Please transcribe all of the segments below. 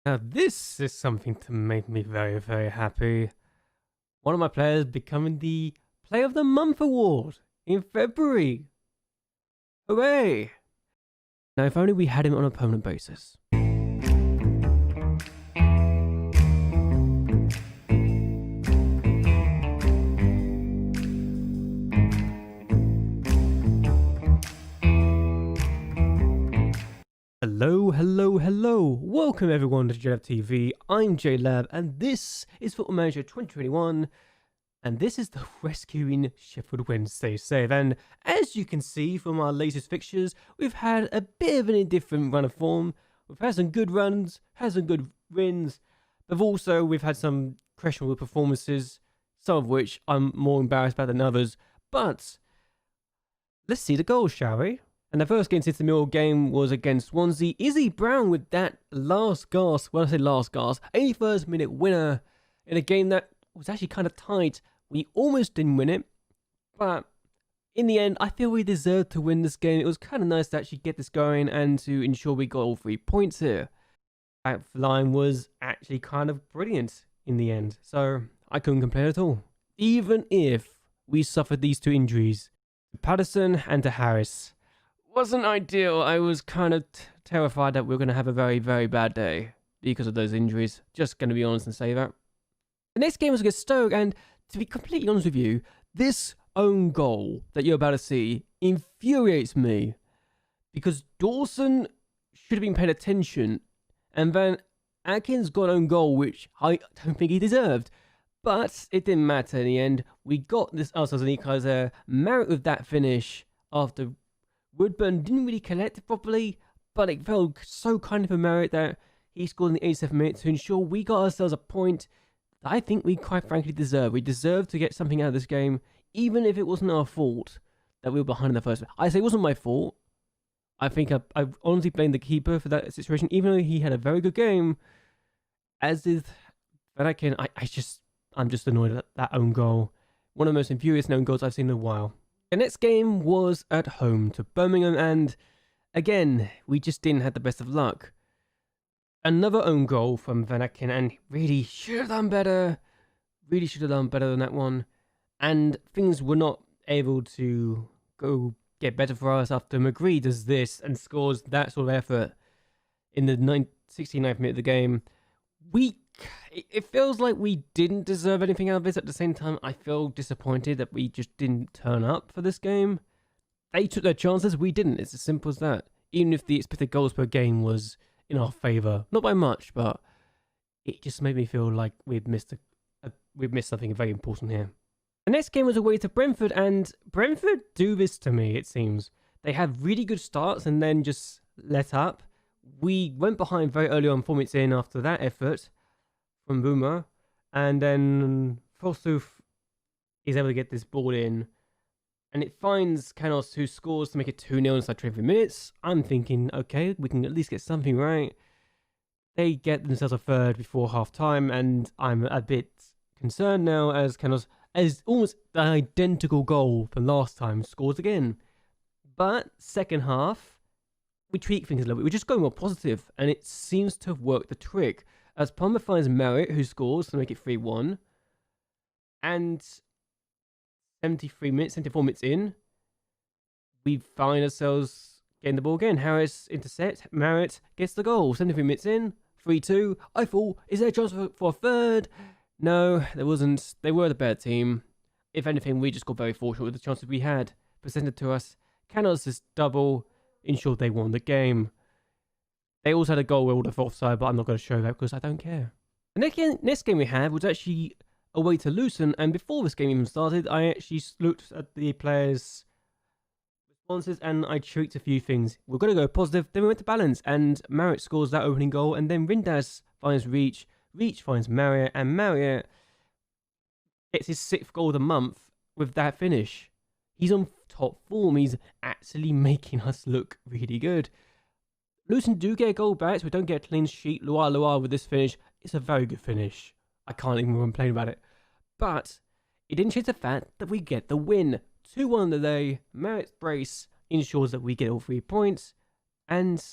Now, this is something to make me very, very happy. One of my players becoming the Player of the Month award in February. Hooray! Now, if only we had him on a permanent basis. Hello. Welcome everyone to JLABTV. I'm JLab and this is Football Manager 2021 and this is the Rescuing Sheffield Wednesday save. And as you can see from our latest fixtures, we've had a bit of an indifferent run of form. We've had some good runs, had some good wins, but also we've had some questionable performances, some of which I'm more embarrassed about than others. But let's see the goals, shall we? And the first game since the Mill game was against Swansea. Izzy Brown with that last gasp, when I say last gasp, 81st minute winner in a game that was actually kind of tight. We almost didn't win it, but in the end, I feel we deserved to win this game. It was kind of nice to actually get this going and to ensure we got all 3 points here. Back line was actually kind of brilliant in the end, so I couldn't complain at all. Even if we suffered these 2 injuries, to Patterson and to Harris. Wasn't ideal. I was kind of terrified that we were going to have a very, very bad day because of those injuries. Just going to be honest and say that. The next game was against Stoke, and to be completely honest with you, this own goal that you're about to see infuriates me because Dawson should have been paying attention, and then Atkins got an own goal, which I don't think he deserved. But it didn't matter in the end. We got this ourselves an equaliser. Merit with that finish after Woodburn didn't really collect it properly, but it felt so kind of a merit that he scored in the 87th minute to ensure we got ourselves a point that I think we quite frankly deserve. We deserve to get something out of this game, even if it wasn't our fault that we were behind in the first. I say it wasn't my fault. I think I honestly blame the keeper for that situation, even though he had a very good game, as did Vanakin. I'm just annoyed at that own goal. One of the most infuriating own goals I've seen in a while. The next game was at home to Birmingham, and again, we just didn't have the best of luck. Another own goal from Vanakin, and really should have done better. Really should have done better than that one. And things were not able to go get better for us after McGree does this and scores that sort of effort in the 69th minute of the game. It feels like we didn't deserve anything out of this. At the same time, I feel disappointed that we just didn't turn up for this game. They took their chances, we didn't. It's as simple as that. Even if the expected goals per game was in our favour, not by much, but it just made me feel like we'd missed something very important here. The next game was away to Brentford, and Brentford do this to me, it seems. They have really good starts and then just let up. We went behind very early on, 4 minutes in after that effort from Boomer, and then Forsooth is able to get this ball in, and it finds Canos, who scores to make it 2-0 inside 23 minutes. I'm thinking, okay, we can at least get something right. They get themselves a third before half-time, and I'm a bit concerned now as Canos, as almost the identical goal from last time, scores again. But second half, we tweak things a little bit. We just go more positive, and it seems to have worked the trick. As Palmer finds Merritt, who scores to make it 3-1. And 74 minutes in, we find ourselves getting the ball again. Harris intercepts, Merritt gets the goal. 73 minutes in, 3-2. I thought, is there a chance for a third? No, there wasn't. They were the better team. If anything, we just got very fortunate with the chances we had presented to us. Canos' double ensured they won the game. They also had a goal with the offside, but I'm not going to show that because I don't care. The next game we had was actually away to Luton, and before this game even started, I actually looked at the players' responses and I tweaked a few things. We're going to go positive, then we went to balance, and Marriott scores that opening goal, and then Rindas finds Reach, Reach finds Marriott, and Marriott gets his 6th goal of the month with that finish. He's on top form. He's actually making us look really good. Luton do get a goal back, so we don't get a clean sheet. Loire with this finish. It's a very good finish. I can't even complain about it. But it didn't change the fact that we get the win. 2-1 on the day. Merritt's brace ensures that we get all 3 points. And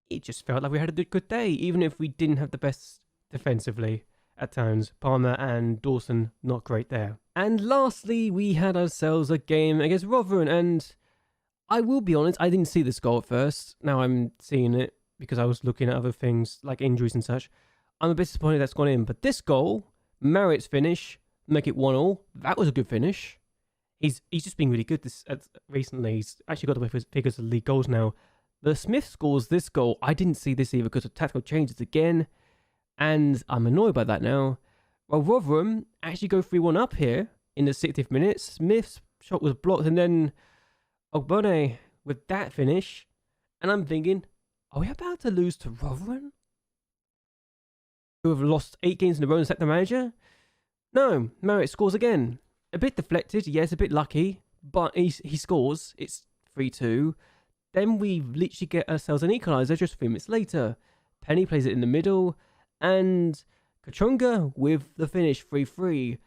it just felt like we had a good day, even if we didn't have the best defensively at times. Palmer and Dawson, not great there. And lastly, we had ourselves a game against Rotherham, and I will be honest, I didn't see this goal at first. Now I'm seeing it because I was looking at other things like injuries and such. I'm a bit disappointed that's gone in, but this goal, Marriott's finish, make it 1-1. That was a good finish. He's just been really good recently. He's actually got the figures of league goals now. The Smith scores this goal. I didn't see this either because of tactical changes again, and I'm annoyed by that now. Well, Rotherham actually go 3-1 up here in the 60th minute. Smith's shot was blocked, and then Ogbone with that finish. And I'm thinking, are we about to lose to Rotherham, who have lost 8 games in a row and sacked the manager? No, Marriott scores again. A bit deflected, yes, a bit lucky, but he scores. It's 3-2. Then we literally get ourselves an equaliser just 3 minutes later. Penny plays it in the middle, and Kachunga with the finish 3-3.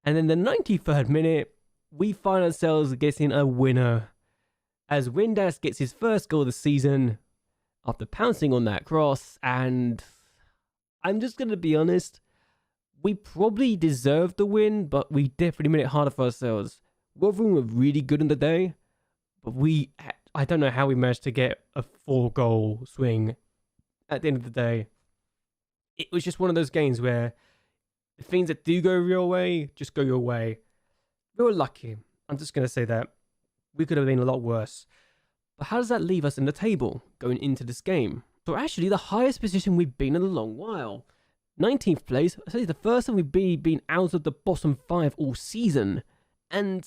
And then the 93rd minute, we find ourselves getting a winner, as Windass gets his first goal of the season after pouncing on that cross. And I'm just going to be honest, we probably deserved the win, but we definitely made it harder for ourselves. Rotherham were really good in the day, but I don't know how we managed to get a 4-goal swing at the end of the day. It was just one of those games where the things that do go your way just go your way. We were lucky. I'm just going to say that. We could have been a lot worse. But how does that leave us in the table going into this game? So actually the highest position we've been in a long while. 19th place. I say the first time we've been out of the bottom 5 all season. And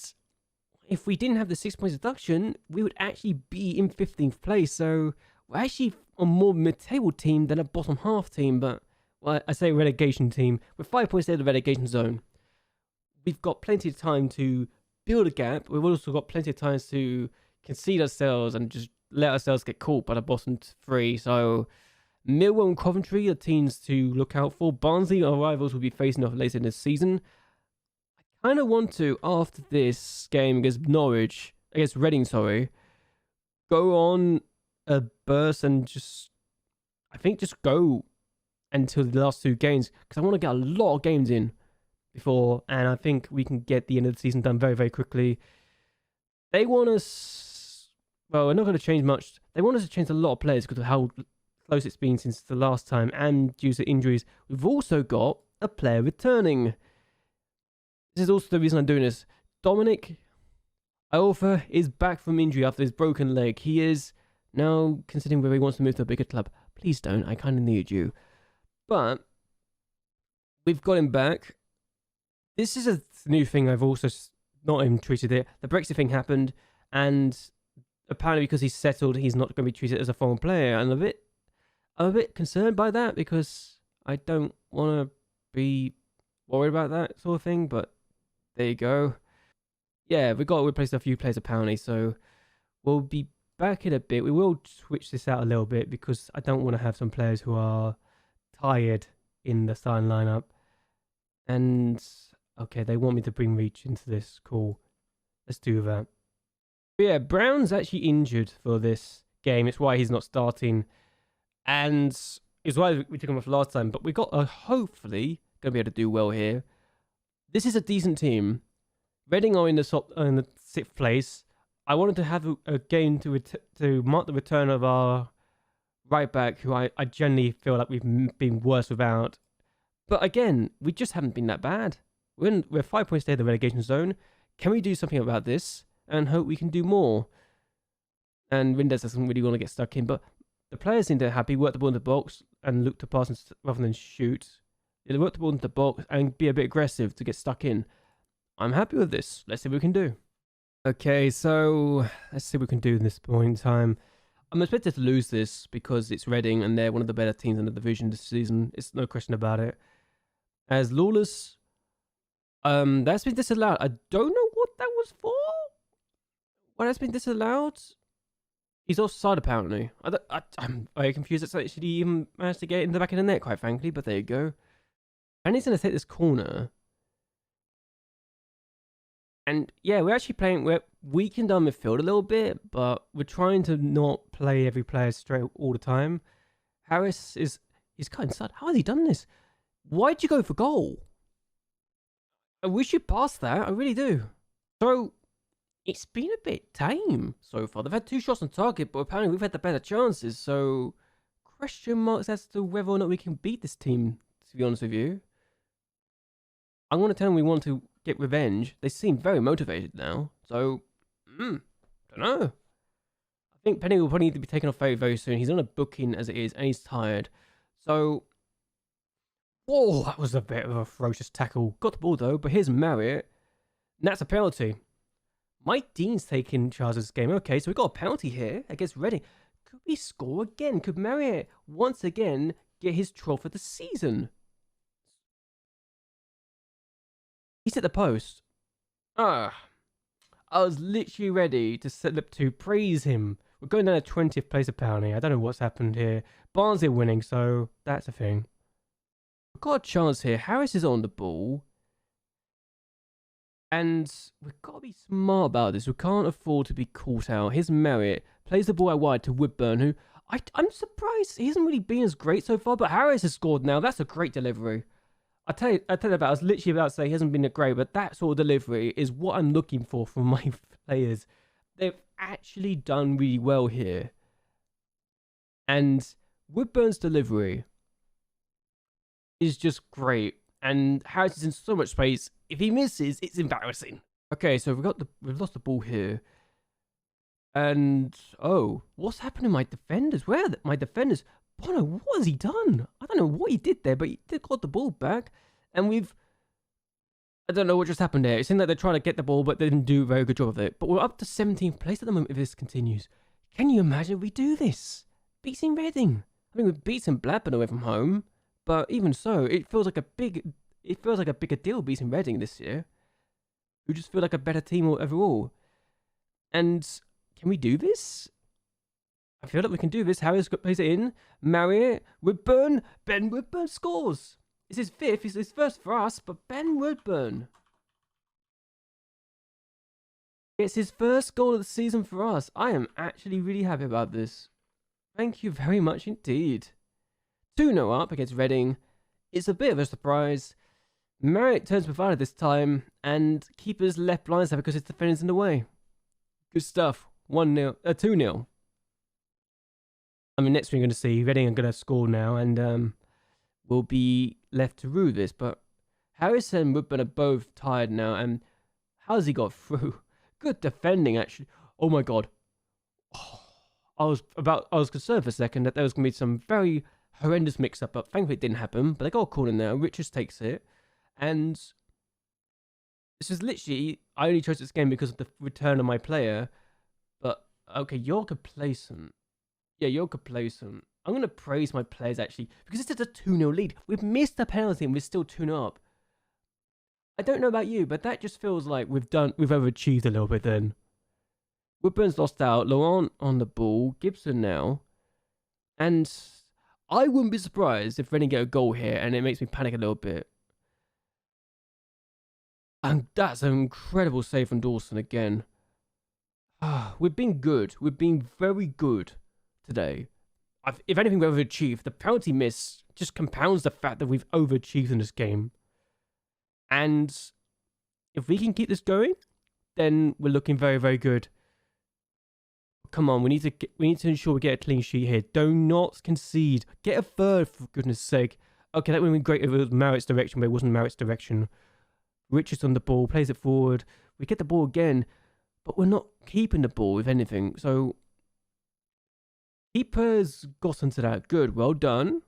if we didn't have the 6 points deduction, we would actually be in 15th place. So we're actually a more mid-table team than a bottom half team. But well, I say relegation team. We're 5 points out of the relegation zone. We've got plenty of time to build a gap. We've also got plenty of time to concede ourselves and just let ourselves get caught by the bottom 3. So Millwall and Coventry are teams to look out for. Barnsley, our rivals, will be facing off later in the season. I kind of want to, after this game against Reading, go on a burst and just go until the last 2 games, because I want to get a lot of games in before, and I think we can get the end of the season done very, very quickly. They want us, well, we're not going to change much. They want us to change a lot of players because of how close it's been since the last time, and due to injuries. We've also got a player returning. This is also the reason I'm doing this. Dominic Iorfa is back from injury after his broken leg. He is now considering whether he wants to move to a bigger club. Please don't, I kind of need you. But we've got him back. This is a new thing. I've also not even treated it. The Brexit thing happened, and apparently because he's settled, he's not going to be treated as a foreign player. And I'm a bit concerned by that, because I don't want to be worried about that sort of thing. But there you go. Yeah, we've got to replace a few players apparently, so we'll be back in a bit. We will switch this out a little bit because I don't want to have some players who are tired in the starting lineup. And okay, they want me to bring Reach into this. Cool. Let's do that. But yeah, Brown's actually injured for this game. It's why he's not starting. And it's why we took him off last time. But we got hopefully going to be able to do well here. This is a decent team. Reading are in the 6th place. I wanted to have a game to mark the return of our right back, who I generally feel like we've been worse without. But again, we just haven't been that bad. We're 5 points ahead of the relegation zone. Can we do something about this and hope we can do more? And Windass doesn't really want to get stuck in, but the players seem to happy, work the ball in the box and look to pass rather than shoot. They work the ball into the box and be a bit aggressive to get stuck in. I'm happy with this. Let's see what we can do. Okay, so let's see what we can do in this point in time. I'm expected to lose this because it's Reading and they're one of the better teams in the division this season. It's no question about it. As Lawless, that's been disallowed. I don't know what that was for. Why that's been disallowed? He's offside apparently. I'm very confused. It's actually even managed to get in the back of the net, quite frankly. But there you go. And he's going to take this corner. And yeah, we're actually playing, we're weakened our midfield a little bit, but we're trying to not play every player straight all the time. Harris is, he's kind of sad. How has he done this? Why'd you go for goal? I wish you passed that, I really do. So, it's been a bit tame so far. They've had 2 shots on target, but apparently we've had the better chances, so question marks as to whether or not we can beat this team, to be honest with you. I'm going to tell them we want to get revenge. They seem very motivated now, so, don't know. I think Penny will probably need to be taken off very, very soon. He's on a booking as it is, and he's tired. So, whoa, that was a bit of a ferocious tackle. Got the ball though, but here's Marriott. And that's a penalty. Mike Dean's taking charge of this game. Okay, so we got a penalty here against Reading. Could we score again? Could Marriott once again get his 12th of the season? He's at the post. I was literally ready to set up to praise him. We're going down to 20th place apparently. I don't know what's happened here. Barnsley are winning, so that's a thing. We've got a chance here. Harris is on the ball. And we've got to be smart about this. We can't afford to be caught out. Here's Marriott. Plays the ball out wide to Woodburn, who I'm surprised he hasn't really been as great so far, but Harris has scored now. That's a great delivery. I tell you about, I was literally about to say he hasn't been that great, but that sort of delivery is what I'm looking for from my players. They've actually done really well here. And Woodburn's delivery is just great. And Harris is in so much space. If he misses, it's embarrassing. Okay, so we've lost the ball here. And oh, what's happened to my defenders? Where are my defenders? Bono, what has he done? I don't know what he did there, but he did got the ball back. And I don't know what just happened there. It seemed like they're trying to get the ball, but they didn't do a very good job of it. But we're up to 17th place at the moment if this continues. Can you imagine if we do this? Beating Reading. I mean, we've beaten Blackburn away from home. But even so, it feels like a bigger deal beating Reading this year. Who just feel like a better team overall. And can we do this? I feel like we can do this. Harris plays it in. Marriott, Woodburn. Ben Woodburn scores. It's his 5th. It's his first for us, but Ben Woodburn. It's his first goal of the season for us. I am actually really happy about this. Thank you very much indeed. 2-0 up against Reading. It's a bit of a surprise. Marriott turns provider this time, and keeper's left blindside because his defender's in the way. Good stuff. 1-0, 2-0. I mean, next we're going to see Reading are going to score now, and we'll be left to rue this. But Harris and Woodburn are both tired now, and how's he got through? Good defending, actually. Oh my god. Oh, I was concerned for a second that there was going to be some very horrendous mix-up, but thankfully it didn't happen. But they got a corner now. Richards takes it, and this is literally, I only chose this game because of the return of my player. But okay, you're complacent. Yeah, you're complacent. I'm going to praise my players, actually, because this is a 2-0 lead. We've missed a penalty and we're still 2-0 up. I don't know about you, but that just feels like we've overachieved a little bit then. Woodburn's lost out. Laurent on the ball. Gibson now. And I wouldn't be surprised if Reading get a goal here, and it makes me panic a little bit. And that's an incredible save from Dawson again. We've been good. We've been very good today. If anything, we've overachieved. The penalty miss just compounds the fact that we've overachieved in this game. And if we can keep this going, then we're looking very, very good. Come on, we need to ensure we get a clean sheet here. Do not concede. Get a third, for goodness sake. Okay, that would have been great if it was Marriott's direction, but it wasn't Marriott's direction. Richards on the ball, plays it forward. We get the ball again, but we're not keeping the ball, if anything. So, keeper's got into that. Good, well done.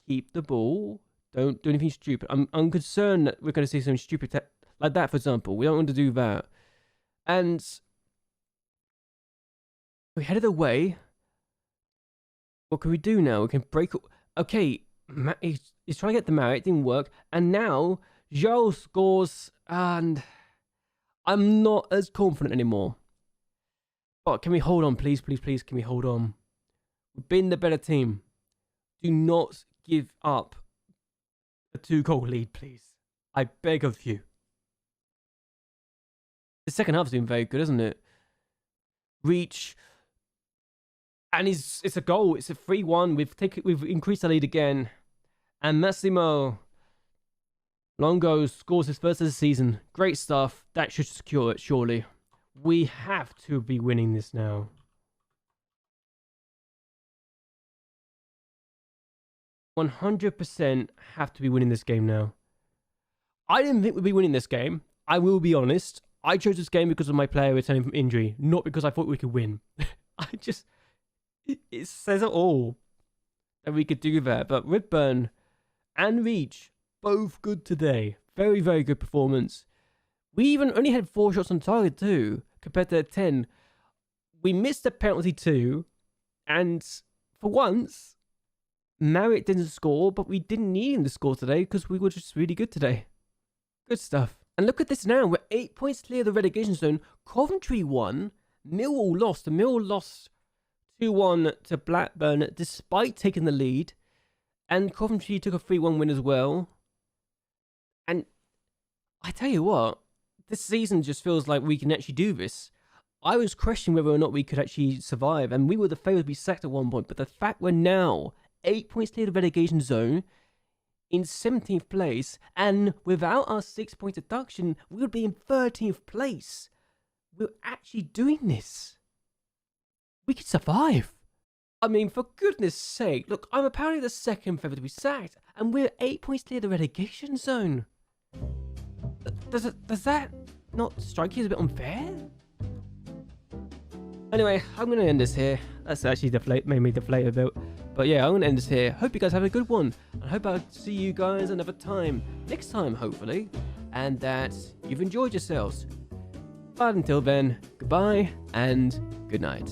Keep the ball. Don't do anything stupid. I'm concerned that we're going to see something stupid like that, for example. We don't want to do that. And we headed away. What can we do now? We can break. Okay, he's trying to get the Marriott. It didn't work. And now, Joe scores. And I'm not as confident anymore. But can we hold on, please, please, please? Can we hold on? We've been the better team. Do not give up a 2-goal lead, please. I beg of you. The second half's been very good, isn't it? Reach. And it's a goal. It's a 3-1. We've increased the lead again. And Massimo Longo scores his first of the season. Great stuff. That should secure it, surely. We have to be winning this now. %100 have to be winning this game now. I didn't think we'd be winning this game. I will be honest. I chose this game because of my player returning from injury, not because I thought we could win. It says it all that we could do that. But Redburn and Reach, both good today. Very, very good performance. We even only had 4 shots on target too, compared to 10. We missed a penalty too, and for once, Marriott didn't score, but we didn't need him to score today because we were just really good today. Good stuff. And look at this now. We're 8 points clear of the relegation zone. Coventry won. Millwall lost. Millwall lost 2-1 to Blackburn despite taking the lead. And Coventry took a 3-1 win as well. And I tell you what, this season just feels like we can actually do this. I was questioning whether or not we could actually survive, and we were the favourites to be sacked at one point. But the fact we're now 8 points clear of the relegation zone, in 17th place, and without our 6-point deduction, we would be in 13th place. We're actually doing this. We could survive. I mean, for goodness sake, look, I'm apparently the second favourite to be sacked, and we're 8 points clear of the relegation zone. Does that not strike you as a bit unfair? Anyway, I'm going to end this here. That's actually made me deflate a bit. But yeah, I'm going to end this here. Hope you guys have a good one. And I hope I'll see you guys another time. Next time, hopefully. And that you've enjoyed yourselves. But until then, goodbye and good night.